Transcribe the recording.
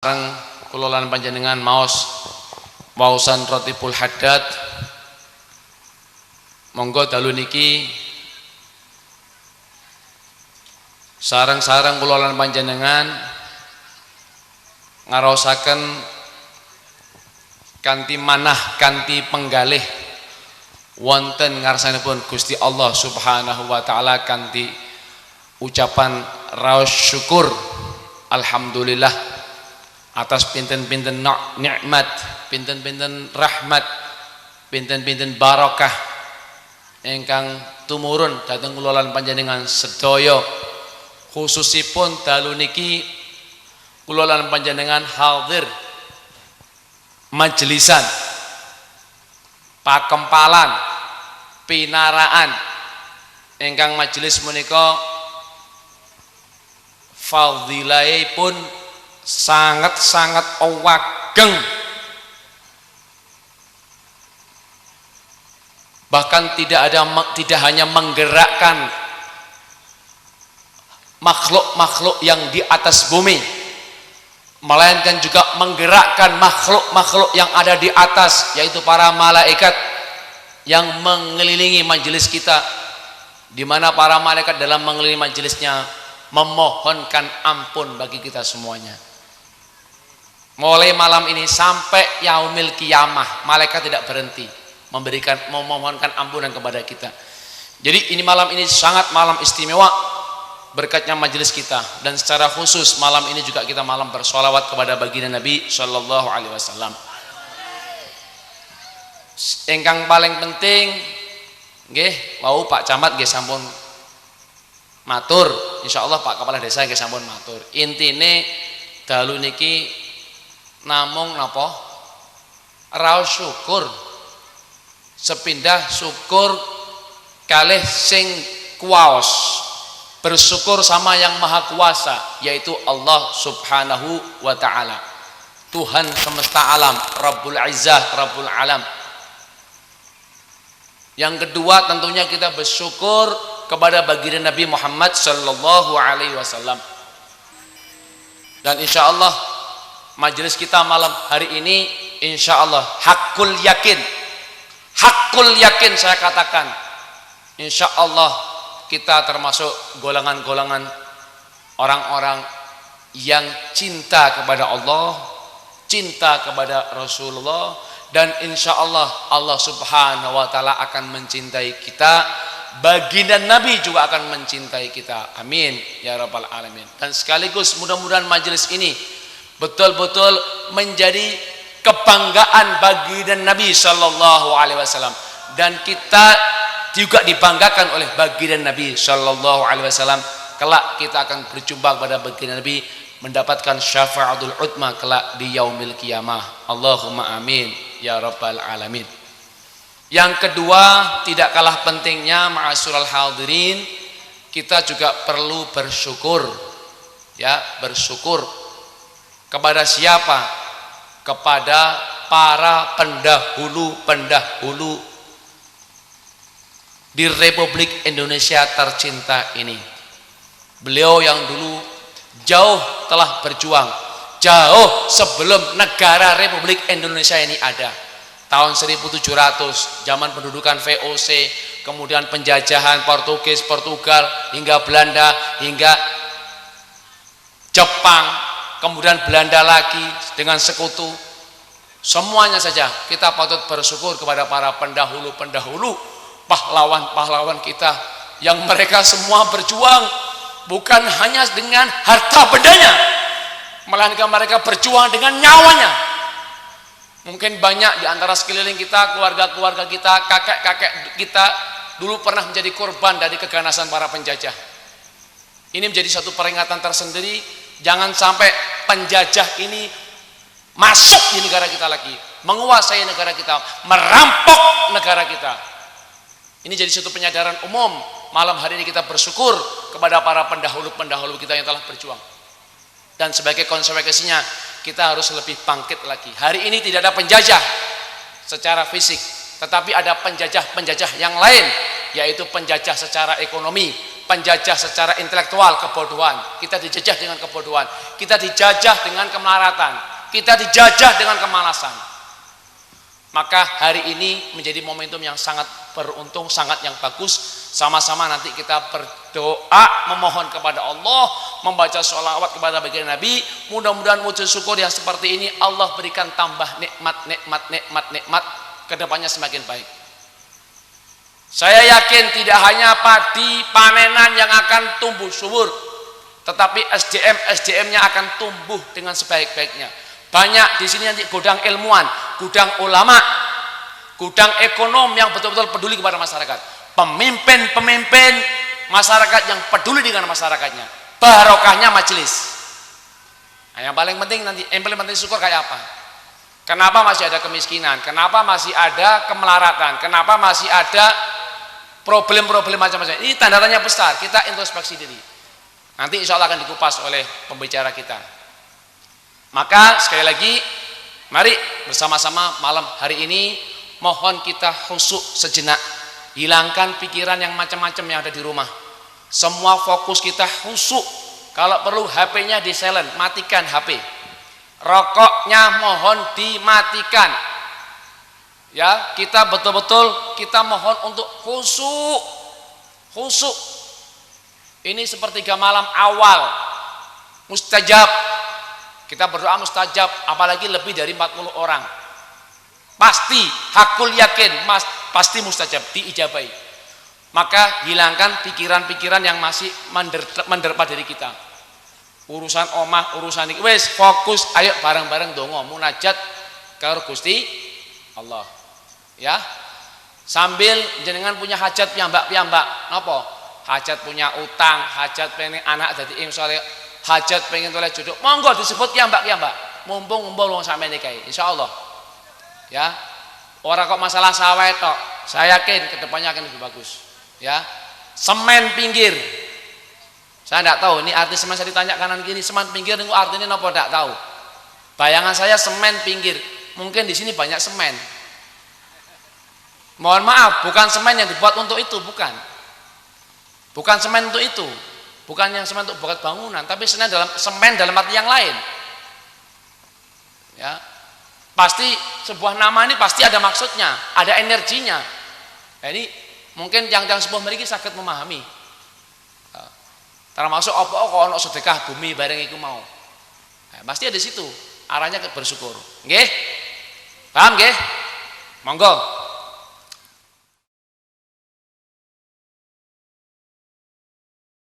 Sekarang kulolan panjenengan mausan Rotibul Haddad, monggo dalu niki sareng-sareng kulolan panjenengan ngarosaken kanthi manah kanthi penggalih wonten ngarsanipun Gusti Allah Subhanahu wa taala kanthi ucapan raos syukur alhamdulillah atas pinten-pinten nikmat, pinten-pinten rahmat, pinten-pinten barakah ingkang tumurun dhateng kula lan panjenengan sedaya, khususipun dalu niki kula lan panjenengan hadir majelisan pakempalan pinaraan ingkang majelis menika fadhilaipun sangat-sangat awageng, bahkan tidak hanya menggerakkan makhluk-makhluk yang di atas bumi, melainkan juga menggerakkan makhluk-makhluk yang ada di atas, yaitu para malaikat yang mengelilingi majelis kita, di mana para malaikat dalam mengelilingi majelisnya memohonkan ampun bagi kita semuanya. Mulai malam ini sampai yaumil qiyamah, malaikat tidak berhenti memohonkan ampunan kepada kita. Jadi ini malam ini sangat malam istimewa berkatnya majelis kita, dan secara khusus malam ini juga kita malam bersolawat kepada baginda Nabi Shallallahu Alaihi Wasallam. Ingkang paling penting, nggih, wau Pak Camat nggih sampun matur, insyaallah Pak Kepala Desa nggih sampun matur. Intine dalu niki namung napa raos syukur, sepindah syukur kalih sing kuwaos, bersyukur sama yang maha kuasa, yaitu Allah Subhanahu wa ta'ala, Tuhan semesta alam, Rabbul Izzah, Rabbul Alam. Yang kedua tentunya kita bersyukur kepada baginda Nabi Muhammad Sallallahu Alaihi Wasallam. Dan insya Allah majelis kita malam hari ini insya Allah hakul yakin saya katakan, insya Allah kita termasuk golongan-golongan orang-orang yang cinta kepada Allah, cinta kepada Rasulullah, dan insya Allah Allah Subhanahu wa ta'ala akan mencintai kita, baginda Nabi juga akan mencintai kita, amin ya rabbal alamin. Dan sekaligus mudah-mudahan majelis ini betul-betul menjadi kebanggaan baginda Nabi Shallallahu Alaihi Wasallam, dan kita juga dibanggakan oleh baginda Nabi Shallallahu Alaihi Wasallam. Kelak kita akan berjumpa kepada baginda Nabi, mendapatkan syafaatul uzma kelak di yaumil qiyamah. Allahumma amin ya rabbal alamin. Yang kedua, tidak kalah pentingnya ma'asyiral hadirin, kita juga perlu bersyukur, ya, bersyukur kepada siapa? Kepada para pendahulu di Republik Indonesia tercinta ini. Beliau yang dulu jauh telah berjuang, jauh sebelum negara Republik Indonesia ini ada. Tahun 1700, zaman pendudukan VOC, kemudian penjajahan Portugal, hingga Belanda, hingga Jepang, kemudian Belanda lagi dengan sekutu. Semuanya saja kita patut bersyukur kepada para pendahulu, pahlawan-pahlawan kita, yang mereka semua berjuang bukan hanya dengan harta bendanya, melainkan mereka berjuang dengan nyawanya. Mungkin banyak di antara sekeliling kita, keluarga-keluarga kita, kakek-kakek kita dulu pernah menjadi korban dari keganasan para penjajah. Ini menjadi satu peringatan tersendiri, jangan sampai penjajah ini masuk di negara kita lagi, menguasai negara kita, merampok negara kita. Ini jadi satu penyadaran umum. Malam hari ini kita bersyukur kepada para pendahulu-pendahulu kita yang telah berjuang. Dan sebagai konsekuensinya kita harus lebih bangkit lagi. Hari ini tidak ada penjajah secara fisik, tetapi ada penjajah-penjajah yang lain, yaitu penjajah secara ekonomi, penjajah secara intelektual kebodohan, kita dijajah dengan kebodohan, kita dijajah dengan kemelaratan, kita dijajah dengan kemalasan. Maka hari ini menjadi momentum yang sangat beruntung, sangat yang bagus. Sama-sama nanti kita berdoa, memohon kepada Allah, membaca sholawat kepada baginda Nabi. Mudah-mudahan wujud syukur yang seperti ini Allah berikan tambah nikmat kedepannya semakin baik. Saya yakin tidak hanya padi panenan yang akan tumbuh subur, tetapi SDM-nya akan tumbuh dengan sebaik-baiknya. Banyak di sini nanti gudang ilmuwan, gudang ulama, gudang ekonom yang betul-betul peduli kepada masyarakat. Pemimpin-pemimpin masyarakat yang peduli dengan masyarakatnya. Barokahnya majelis. Nah, yang paling penting nanti implementasi syukur kayak apa? Kenapa masih ada kemiskinan? Kenapa masih ada kemelaratan? Kenapa masih ada problem-problem macam-macam? Ini tanda tanya besar. Kita introspeksi diri. Nanti insya Allah akan dikupas oleh pembicara kita. Maka sekali lagi, mari bersama-sama malam hari ini mohon kita khusyuk sejenak, hilangkan pikiran yang macam-macam yang ada di rumah. Semua fokus kita khusyuk. Kalau perlu HP-nya di silent, matikan HP. Rokoknya mohon dimatikan. Ya, kita betul-betul kita mohon untuk khusyuk. Khusyuk. Ini sepertiga malam awal mustajab. Kita berdoa mustajab, apalagi lebih dari 40 orang. Pasti, hakul yakin, pasti mustajab, diijabai. Maka hilangkan pikiran-pikiran yang masih menderpa diri kita. Urusan omah, urusan ini, wes fokus, ayo bareng-bareng dongo, munajat karo Gusti Allah. Ya, sambil jenengan punya hajat piyambak-piyambak, napa? Hajat punya utang, hajat pengen anak jadi soleh, hajat pengen oleh jodoh, monggo disebut piyambak-piyambak. Mumpung wong sampeyan iki, insyaallah. Ya. Ora kok masalah sawah tok. Saya yakin kedepannya akan lebih bagus. Ya. Semen pinggir. Saya tidak tahu ini arti semen, saya ditanya kanan kiri, semen pinggir niku artinya napa tidak tahu. Bayangan saya semen pinggir. Mungkin di sini banyak semen. Mohon maaf, bukan semen yang dibuat untuk itu, bukan. Bukan semen untuk itu. Bukan yang semen untuk buat bangunan, tapi semen dalam arti yang lain. Ya, pasti sebuah nama ini pasti ada maksudnya, ada energinya. Nah, ini mungkin yang sebuah mereka sakit memahami. Termasuk apa kok ono sedekah bumi bareng iku mau. Nah, pasti ada situ arahnya ke bersyukur. Nggih? Paham nggih? Monggo.